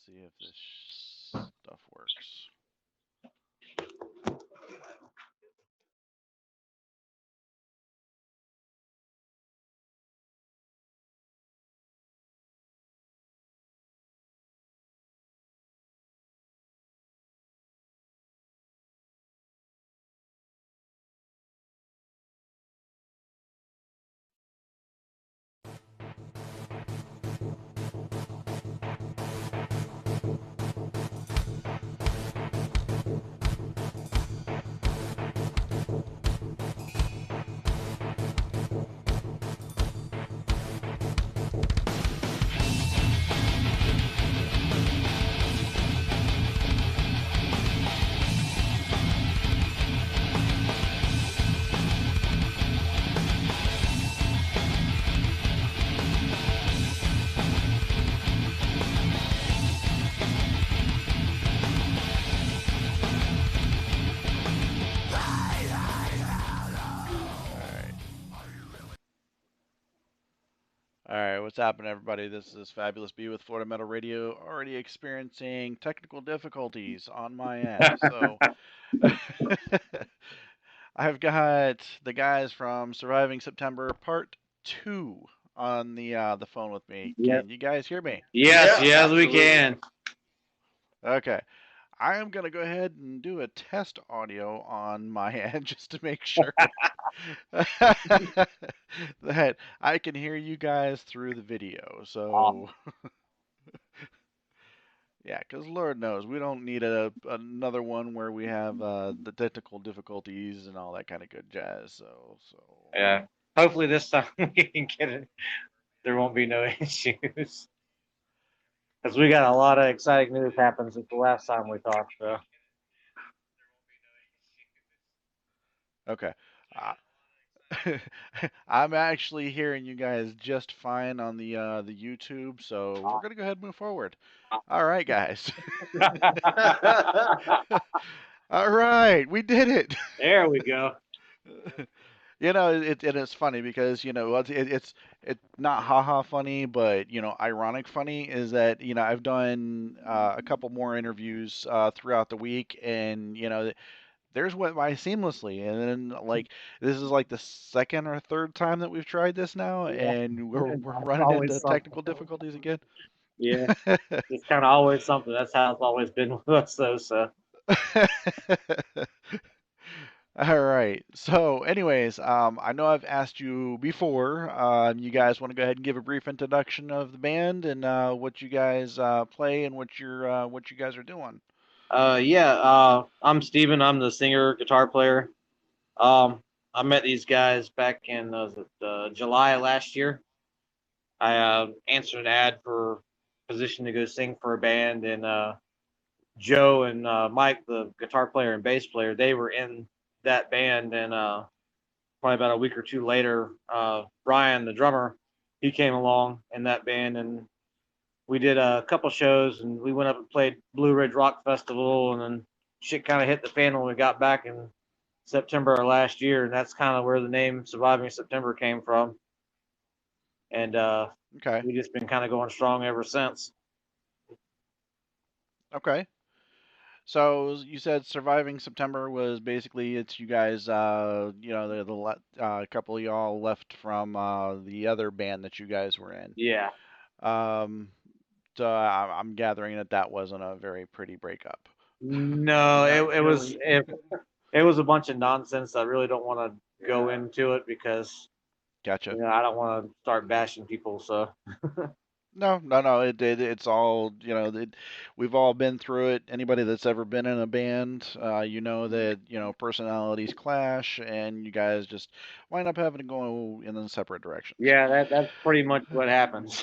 see if this stuff works. All right, what's happening, everybody? This is Fabulous B with Florida Metal Radio, already experiencing technical difficulties on my end. So I've got the guys from Surviving September Part 2 on the phone with me. Yep. Can you guys hear me? Yes, Yeah, yes, we absolutely. can. Okay. I am going to go ahead and do a test audio on my end just to make sure that I can hear you guys through the video. So, yeah, because Lord knows we don't need another one where we have the technical difficulties and all that kind of good jazz. So Yeah. Hopefully this time we can get it. There won't be no issues. Because we got a lot of exciting news happen since the last time we talked. So. okay. Uh, I'm actually hearing you guys just fine on the YouTube, so we're gonna go ahead and move forward. All right, guys. All right, we did it. There we go. It is funny because it's not haha funny, but ironic funny is that I've done a couple more interviews throughout the week, and theirs went by seamlessly, and then like this is like the second or third time that we've tried this now, Yeah. and we're It's running always into something. technical difficulties again. Yeah. It's kind of always something. That's how it's always been with us, though. So. All right. So, anyways, I know I've asked you before. You guys want to go ahead and give a brief introduction of the band and what you guys play and what you guys are doing? Yeah. I'm Steven. I'm the singer, guitar player. Um, I met these guys back in July last year. I answered an ad for position to go sing for a band, and Joe and Mike, the guitar player and bass player, they were in that band. And probably about a week or two later, Brian, the drummer, he came along in that band, and we did a couple shows, and we went up and played Blue Ridge Rock Festival, and then shit kind of hit the fan when we got back in September of last year, and that's kind of where the name Surviving September came from. And Okay. we just been kind of going strong ever since. Okay. So you said Surviving September was basically it's you guys, a couple of y'all left from the other band that you guys were in. Yeah. Um, so I'm gathering that that wasn't a very pretty breakup. No, Not it was really. it was a bunch of nonsense. I really don't want to go into it because Gotcha. I don't want to start bashing people. So No, no, no. It's all we've all been through it. Anybody that's ever been in a band, you know that personalities clash, and you guys just wind up having to go in separate directions. yeah, that's pretty much what happens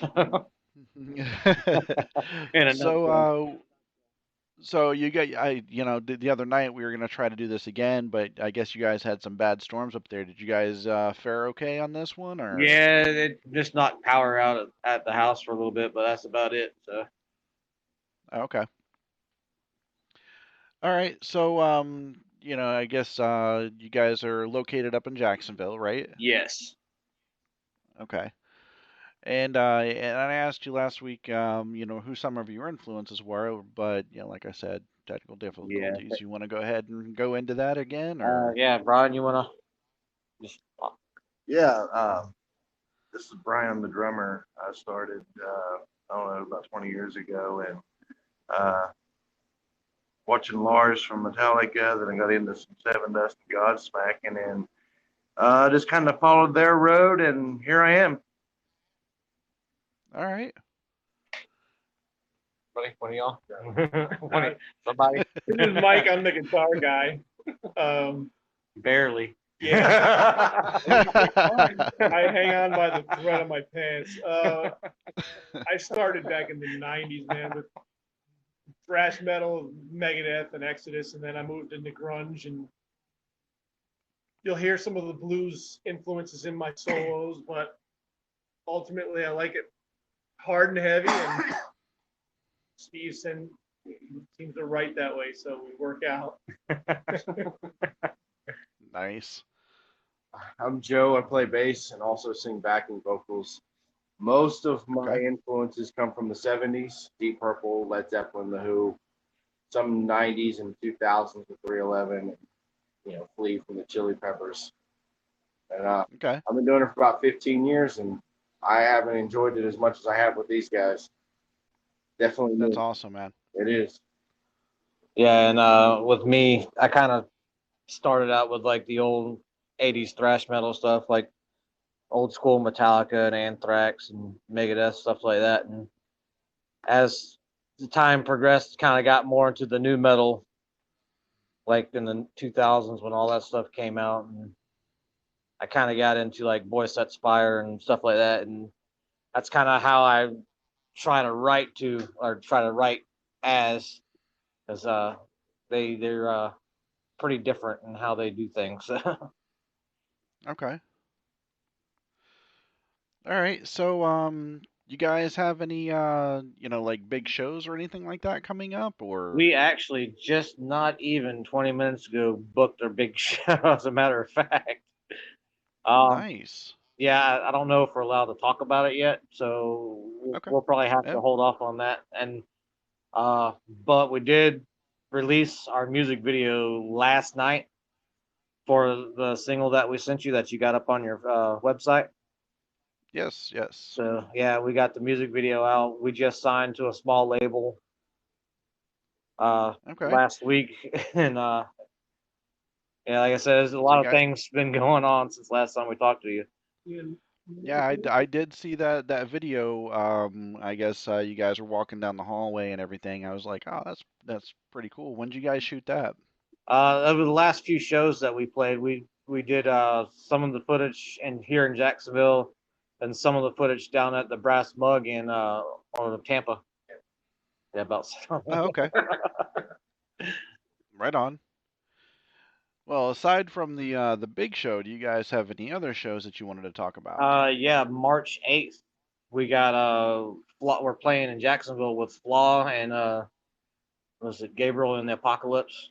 in a so, nutshell. so you got the other night we were gonna try to do this again, but I guess you guys had some bad storms up there. Did you guys fare okay on this one, or? Yeah, it just knocked power out at the house for a little bit, but that's about it. So Okay. All right. So, I guess you guys are located up in Jacksonville, right? yes, Okay. And I asked you last week, who some of your influences were, but like I said, technical Yeah. difficulties. You want to go ahead and go into that again, or? Yeah, Brian, you wanna just Yeah, this is Brian, the drummer. I started, I don't know, about 20 years ago, and uh, watching Lars from Metallica. Then I got into some Seven Dust and Godsmack, and then just kind of followed their road, and here I am. All right. one of y'all? Somebody? This is Mike. I'm the guitar guy. Barely. Yeah, I hang on by the thread of my pants. I started back in the '90s, man, with thrash metal, Megadeth, and Exodus, and then I moved into grunge. And you'll hear some of the blues influences in my solos, but ultimately, I like it hard and heavy. And Steve seems to write that way, so we work out. Nice. I'm Joe. I play bass and also sing backing vocals. Most of my Okay. influences come from the 70s, Deep Purple, Led Zeppelin, The Who, some 90s and 2000s with 311, Flea from the Chili Peppers. And Okay. I've been doing it for about 15 years, and I haven't enjoyed it as much as I have with these guys. Definitely, That's awesome, man. it is. Yeah, and with me, I kind of started out with like the old '80s thrash metal stuff, like old school Metallica and Anthrax and Megadeth, stuff like that. And as the time progressed, kind of got more into the new metal, like in the 2000s when all that stuff came out. And I kind of got into like Boy Sets Fire and stuff like that. And that's kind of how I try to write to, or try to write as, because they're pretty different in how they do things. Okay. All right. So, you guys have any, like big shows or anything like that coming up, or? We actually just not even 20 minutes ago booked our big show, as a matter of fact. Um, Nice. yeah, I don't know if we're allowed to talk about it yet, so Okay. we'll probably have Yeah. to hold off on that. And but we did release our music video last night for the single that we sent you that you got up on your website. Yes. Yes. So yeah, we got the music video out. We just signed to a small label Okay. last week, and yeah, like I said, there's a So lot you of got. things been going on since last time we talked to you. Yeah, I did see that video. I guess you guys were walking down the hallway and everything. I was like, oh, that's pretty cool. When did you guys shoot that? Over the last few shows that we played, we did some of the footage here in Jacksonville, and some of the footage down at the Brass Mug in or Tampa. Yeah, about. Oh, okay. Right on. Well, aside from the big show, do you guys have any other shows that you wanted to talk about? Yeah, March 8th, we got we're playing in Jacksonville with Flaw and was it Gabriel in the Apocalypse?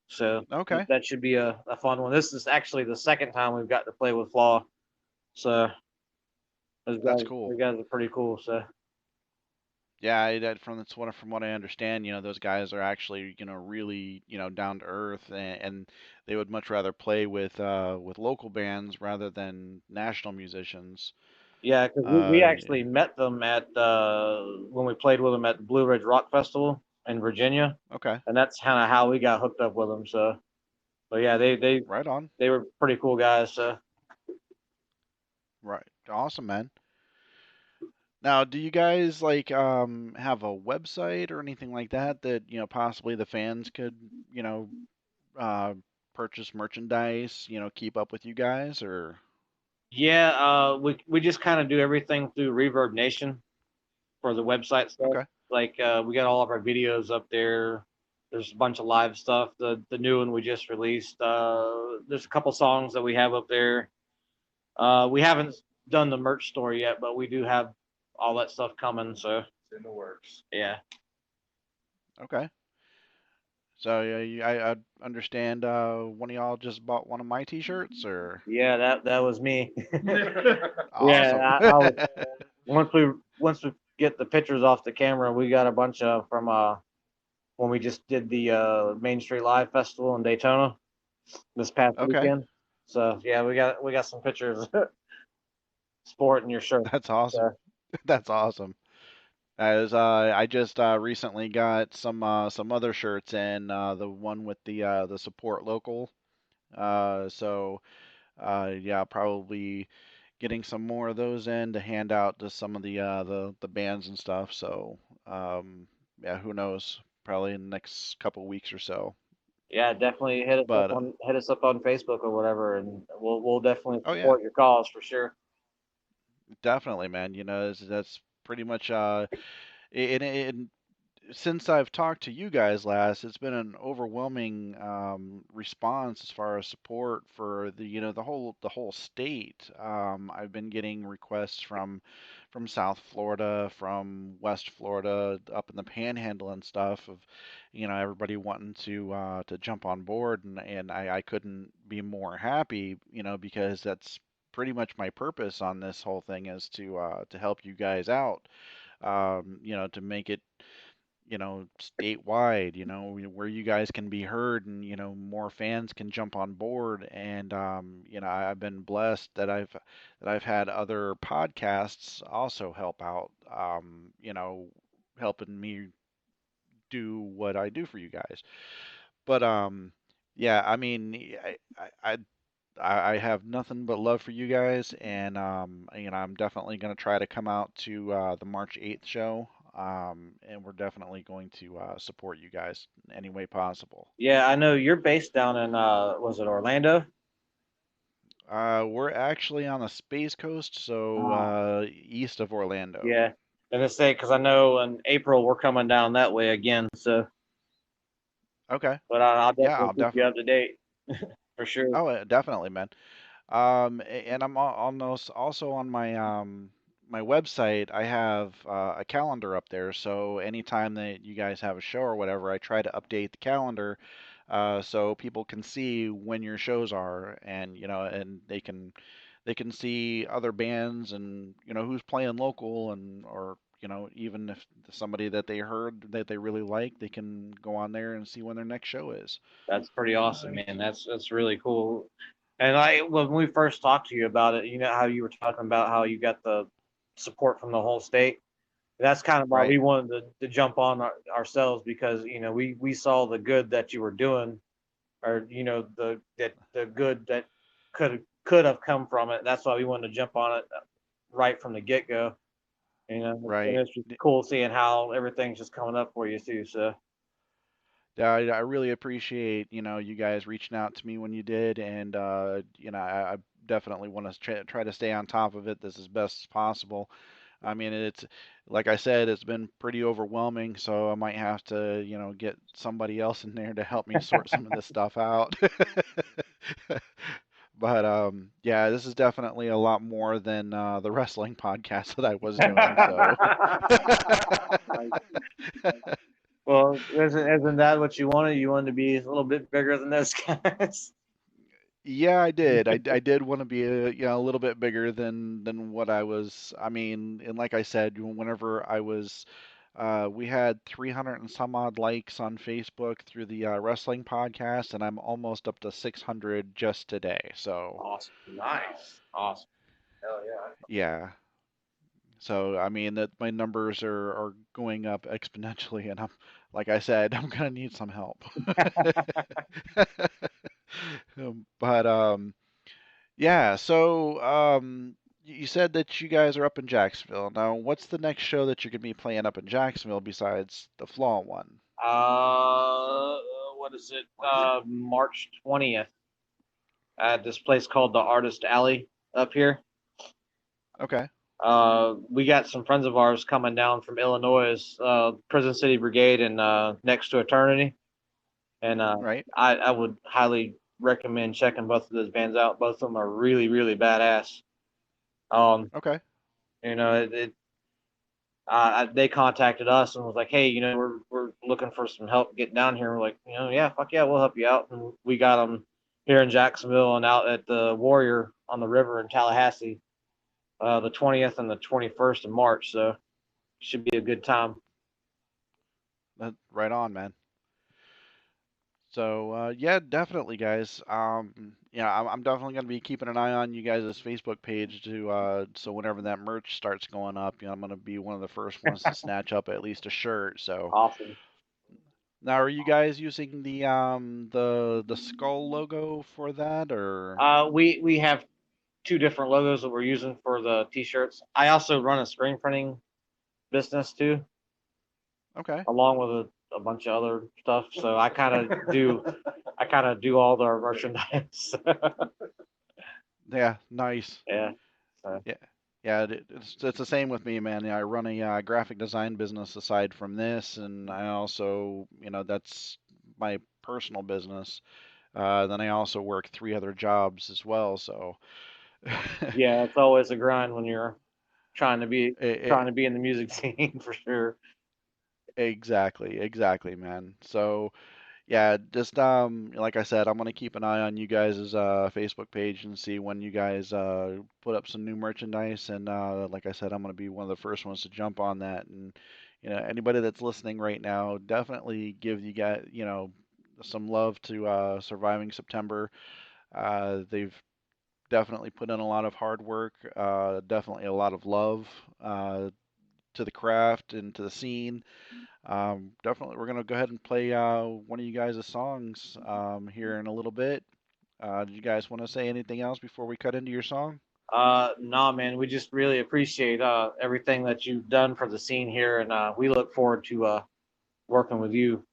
So Okay, that should be a fun one. This is actually the second time we've got to play with Flaw. So that's cool. those guys are pretty cool. So Yeah, from what I understand, those guys are actually, really, down to earth, and they would much rather play with local bands rather than national musicians. yeah, because we Uh, actually met them at when we played with them at the Blue Ridge Rock Festival in Virginia, okay, and that's kind of how we got hooked up with them. So, but yeah, right on. they were pretty cool guys. So Right, awesome, man. Now, do you guys like have a website or anything like that possibly the fans could you know uh purchase merchandise, keep up with you guys or yeah, we just kind of do everything through Reverb Nation for the website stuff. okay, Like we got all of our videos up there. There's a bunch of live stuff. The new one we just released. There's a couple songs that we have up there. We haven't done the merch store yet, but we do have all that stuff coming. So It's in the works. yeah. okay. So I understand one of y'all just bought one of my T-shirts, or Yeah, that was me. Yeah, awesome. I was once we get the pictures off the camera, we got a bunch of from when we just did the Main Street Live Festival in Daytona this past Okay, weekend. So yeah, we got some pictures sporting your shirt. that's awesome. So, That's awesome. As I just recently got some other shirts and the one with the support local. So yeah, probably getting some more of those in to hand out to some of the bands and stuff. So yeah, who knows? Probably in the next couple weeks or so. yeah, definitely But hit us up on Facebook or whatever, and we'll definitely oh yeah, support your cause for sure. definitely, man. That's pretty much it, since I've talked to you guys last, it's been an overwhelming response as far as support for the whole state. I've been getting requests from South Florida, from West Florida, up in the Panhandle and stuff of everybody wanting to jump on board, and I couldn't be more happy, because that's pretty much my purpose on this whole thing is to help you guys out, to make it statewide, where you guys can be heard and, more fans can jump on board. And, I've been blessed that I've had other podcasts also help out, helping me do what I do for you guys. But, yeah, I mean, I have nothing but love for you guys, and I'm definitely going to try to come out to the March 8th show, and we're definitely going to support you guys in any way possible. Yeah, I know you're based down in was it Orlando? We're actually on the Space Coast, so Uh, east of Orlando. yeah, and I say because I know in April we're coming down that way again. So, Okay, but I'll yeah, definitely I'll keep you definitely. up to date for sure. Oh, definitely, man. And I'm on those also on my website. I have a calendar up there, so anytime that you guys have a show or whatever, I try to update the calendar so people can see when your shows are, and and they can see other bands and who's playing local, and or even if somebody that they heard that they really like, they can go on there and see when their next show is. That's pretty awesome, man. That's really cool. And when we first talked to you about it, you know how you were talking about how you got the support from the whole state. That's kind of why we Right, wanted to jump on ourselves because we saw the good that you were doing, or the good that could have come from it. That's why we wanted to jump on it right from the get go. And right. it's just cool seeing how everything's just coming up for you too. So Yeah, I really appreciate, you guys reaching out to me when you did, and I definitely want to try to stay on top of it this as best as possible. I mean, it's like I said, it's been pretty overwhelming, so I might have to, get somebody else in there to help me sort some of this stuff out. But yeah, this is definitely a lot more than the wrestling podcast that I was doing, so. well, isn't that what you wanted? You wanted to be a little bit bigger than those guys. Yeah, I did. I did want to be a little bit bigger than what I was. I mean, and like I said, whenever I was, we had 300 and some odd likes on Facebook through the wrestling podcast, and I'm almost up to 600 just today. So Awesome. Nice. Awesome. Hell yeah. yeah. So I mean that my numbers are going up exponentially, and I'm like I said, I'm gonna need some help. But yeah, so you said that you guys are up in Jacksonville. Now, what's the next show that you're going to be playing up in Jacksonville besides the Flaw one? Uh, what is it? March 20th at this place called the Artist Alley up here. Okay, We got some friends of ours coming down from Illinois, Prison City Brigade, and Next to Eternity. And right. I would highly recommend checking both of those bands out. Both of them are really, really badass. Um, Okay, you know, it they contacted us and was like, hey, we're looking for some help getting down here. We're like, yeah, fuck yeah, we'll help you out. And we got them here in Jacksonville and out at the Warrior on the river in Tallahassee, the 20th and the 21st of March. So should be a good time. Right on, man. So yeah, definitely, guys. Yeah, I'm definitely gonna be keeping an eye on you guys' Facebook page to so whenever that merch starts going up, I'm gonna be one of the first ones to snatch up at least a shirt. So Awesome. now, are you guys using the skull logo for that, or? We have two different logos that we're using for the t-shirts. I also run a screen printing business too, Okay. along with a bunch of other stuff. So I kind of do all the merchandise. Yeah, nice. Yeah. So, Yeah, yeah. It's the same with me, man. Yeah, I run a graphic design business aside from this, and I also, that's my personal business. Then I also work three other jobs as well. So, yeah, it's always a grind when you're trying to be it, trying to be in the music scene for sure. exactly, man. So, yeah, just like I said, I'm gonna keep an eye on you guys' Facebook page and see when you guys put up some new merchandise. And like I said, I'm gonna be one of the first ones to jump on that. And anybody that's listening right now, definitely give you guys some love to Surviving September. They've definitely put in a lot of hard work, definitely a lot of love to the craft and to the scene. Definitely, we're gonna go ahead and play one of you guys' songs here in a little bit. Do you guys want to say anything else before we cut into your song? Nah, man, we just really appreciate everything that you've done for the scene here, and we look forward to working with you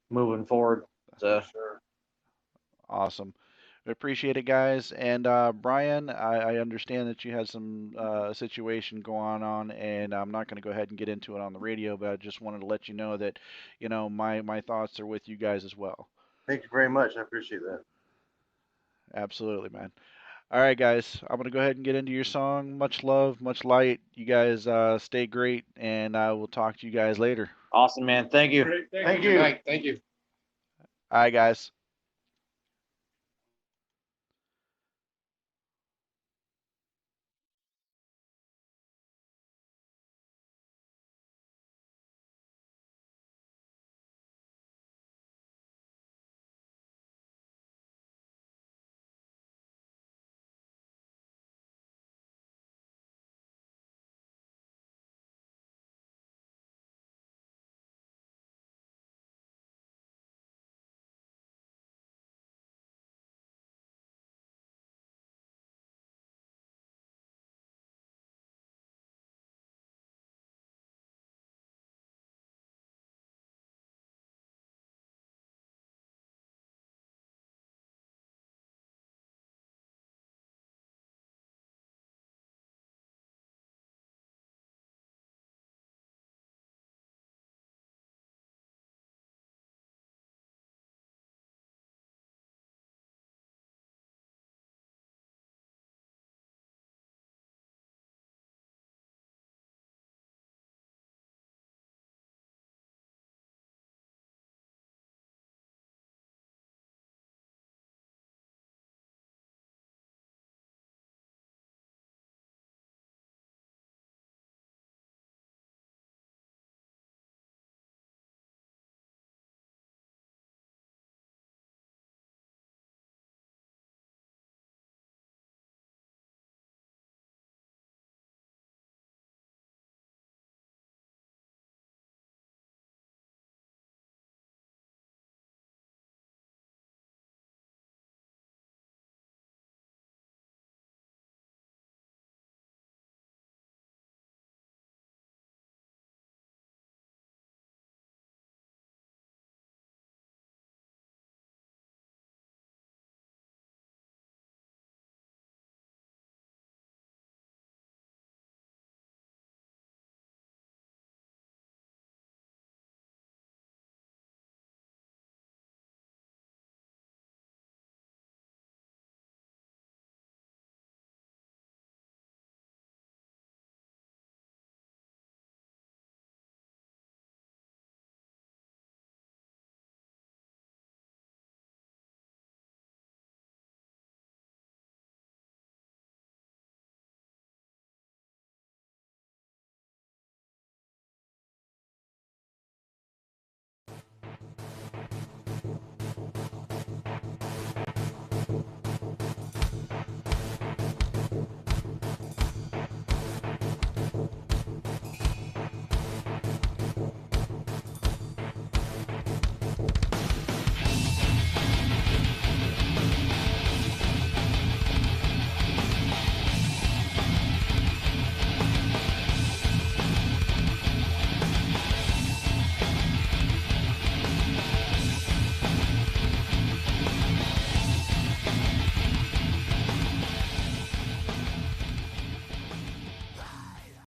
moving forward. So, Sure. Awesome. We appreciate it, guys. And Brian, I understand that you had some situation going on, and I'm not going to go ahead and get into it on the radio, but I just wanted to let you know that, my thoughts are with you guys as well. Thank you very much. I appreciate that. Absolutely, man. All right, guys. I'm gonna go ahead and get into your song. Much love, much light. You guys stay great, and I will talk to you guys later. awesome, man. Thank you. Great, Thank Good you. night. Thank you. All right, guys.